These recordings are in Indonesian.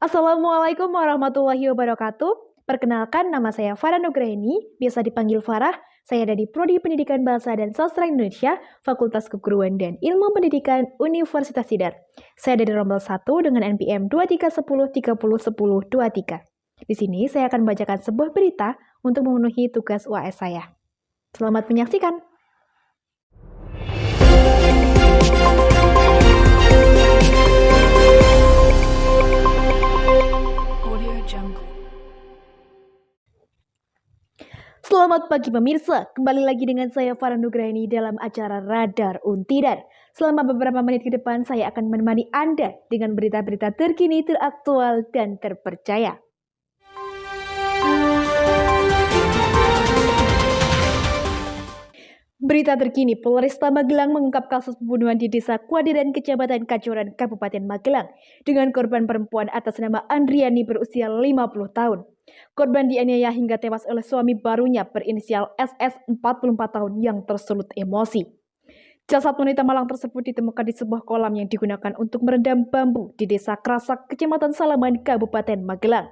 Assalamualaikum warahmatullahi wabarakatuh. Perkenalkan, nama saya Farah Nugraini, biasa dipanggil Farah. Saya dari Prodi Pendidikan Bahasa dan Sastra Indonesia, Fakultas Keguruan dan Ilmu Pendidikan Universitas Sidar. Saya dari rombel 1 dengan NPM 2310301023. Di sini saya akan membacakan sebuah berita untuk memenuhi tugas UAS saya. Selamat menyaksikan. Selamat pagi pemirsa, kembali lagi dengan saya Farah Nugraini dalam acara Radar Untidar. Selama beberapa menit ke depan saya akan menemani Anda dengan berita-berita terkini, teraktual, dan terpercaya. Berita terkini, Polresta Magelang mengungkap kasus pembunuhan di Desa Kuadiran, Kecamatan Kacoran, Kabupaten Magelang, dengan korban perempuan atas nama Andriani berusia 50 tahun. Korban dianiaya hingga tewas oleh suami barunya berinisial SS 44 tahun yang tersulut emosi. Jasad wanita malang tersebut ditemukan di sebuah kolam yang digunakan untuk merendam bambu di Desa Krasak, Kecamatan Salaman, Kabupaten Magelang.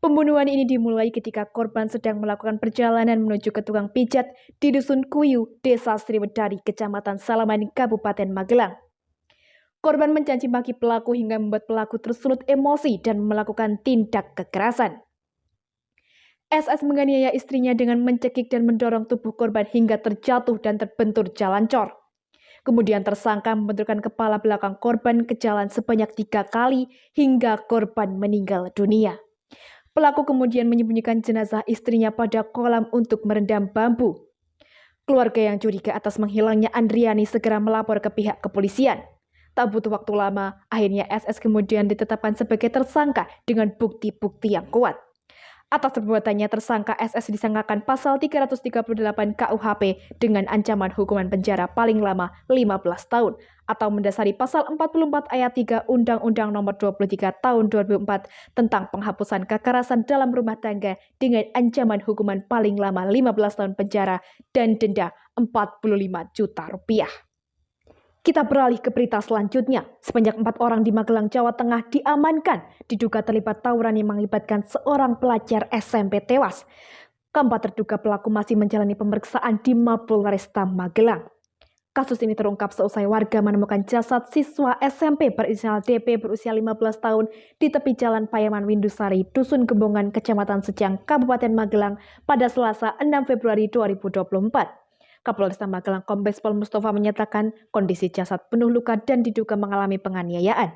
Pembunuhan ini dimulai ketika korban sedang melakukan perjalanan menuju ke tukang pijat di Dusun Kuyu, Desa Sriwedari, Kecamatan Salaman, Kabupaten Magelang. Korban mencaci maki pelaku hingga membuat pelaku tersulut emosi dan melakukan tindak kekerasan. SS menganiaya istrinya dengan mencekik dan mendorong tubuh korban hingga terjatuh dan terbentur jalan cor. Kemudian tersangka membenturkan kepala belakang korban ke jalan sebanyak 3 kali hingga korban meninggal dunia. Pelaku kemudian menyembunyikan jenazah istrinya pada kolam untuk merendam bambu. Keluarga yang curiga atas menghilangnya Andriani segera melapor ke pihak kepolisian. Tak butuh waktu lama, akhirnya SS kemudian ditetapkan sebagai tersangka dengan bukti-bukti yang kuat. Atas perbuatannya, tersangka SS disangkakan pasal 338 KUHP dengan ancaman hukuman penjara paling lama 15 tahun atau mendasari pasal 44 ayat 3 Undang-Undang Nomor 23 Tahun 2004 tentang penghapusan kekerasan dalam rumah tangga dengan ancaman hukuman paling lama 15 tahun penjara dan denda 45 juta rupiah. Kita beralih ke berita selanjutnya. Sebanyak 4 orang di Magelang, Jawa Tengah diamankan diduga terlibat tawuran yang mengakibatkan seorang pelajar SMP tewas. Keempat terduga pelaku masih menjalani pemeriksaan di Mapolresta Magelang. Kasus ini terungkap seusai warga menemukan jasad siswa SMP berinisial DP berusia 15 tahun di tepi jalan Payaman Windusari, Dusun Gembongan, Kecamatan Sejang, Kabupaten Magelang pada Selasa 6 Februari 2024. Kapolresta Magelang Kombes Pol Mustafa menyatakan kondisi jasad penuh luka dan diduga mengalami penganiayaan.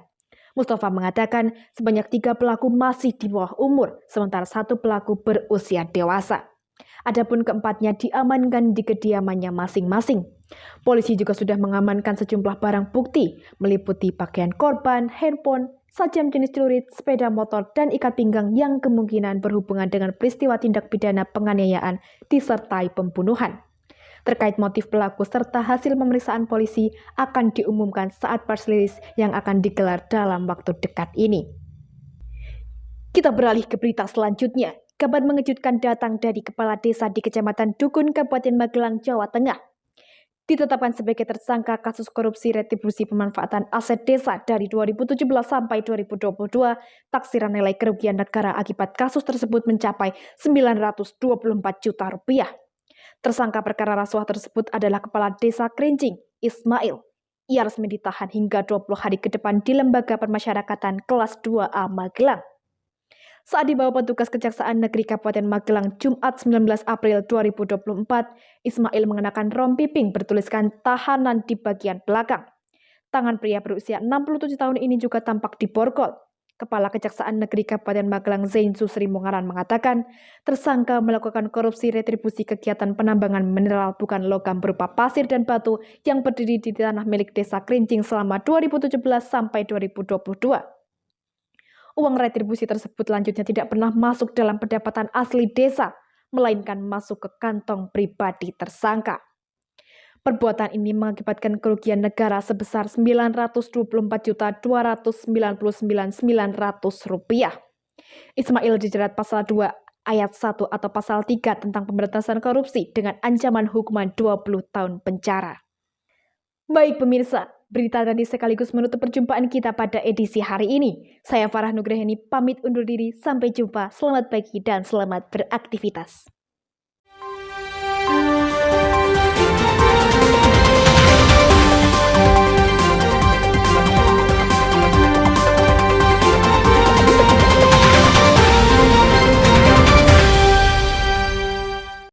Mustafa mengatakan sebanyak 3 pelaku masih di bawah umur, sementara 1 pelaku berusia dewasa. Adapun keempatnya diamankan di kediamannya masing-masing. Polisi juga sudah mengamankan sejumlah barang bukti, meliputi pakaian korban, handphone, sajam jenis celurit, sepeda motor, dan ikat pinggang yang kemungkinan berhubungan dengan peristiwa tindak pidana penganiayaan disertai pembunuhan. Terkait motif pelaku serta hasil pemeriksaan polisi akan diumumkan saat press release yang akan digelar dalam waktu dekat ini. Kita beralih ke berita selanjutnya. Kabar mengejutkan datang dari Kepala Desa di Kecamatan Dukun, Kabupaten Magelang, Jawa Tengah. Ditetapkan sebagai tersangka kasus korupsi retribusi pemanfaatan aset desa dari 2017 sampai 2022, taksiran nilai kerugian negara akibat kasus tersebut mencapai 924 juta rupiah. Tersangka perkara rasuah tersebut adalah Kepala Desa Krincing, Ismail. Ia resmi ditahan hingga 20 hari ke depan di Lembaga Permasyarakatan kelas 2A Magelang. Saat dibawa petugas Kejaksaan Negeri Kabupaten Magelang Jumat 19 April 2024, Ismail mengenakan rompi pink bertuliskan tahanan di bagian belakang. Tangan pria berusia 67 tahun ini juga tampak diborgol. Kepala Kejaksaan Negeri Kabupaten Magelang Zainsu Sri Mungaran mengatakan, tersangka melakukan korupsi retribusi kegiatan penambangan mineral bukan logam berupa pasir dan batu yang berdiri di tanah milik Desa Krincing selama 2017 sampai 2022. Uang retribusi tersebut selanjutnya tidak pernah masuk dalam pendapatan asli desa, melainkan masuk ke kantong pribadi tersangka. Perbuatan ini mengakibatkan kerugian negara sebesar Rp924.299.900. Ismail dijerat pasal 2 ayat 1 atau pasal 3 tentang pemberantasan korupsi dengan ancaman hukuman 20 tahun penjara. Baik pemirsa, Berita tadi sekaligus menutup perjumpaan kita pada edisi hari ini. Saya Farah Nugraheni pamit undur diri. Sampai jumpa. Selamat pagi dan selamat beraktivitas.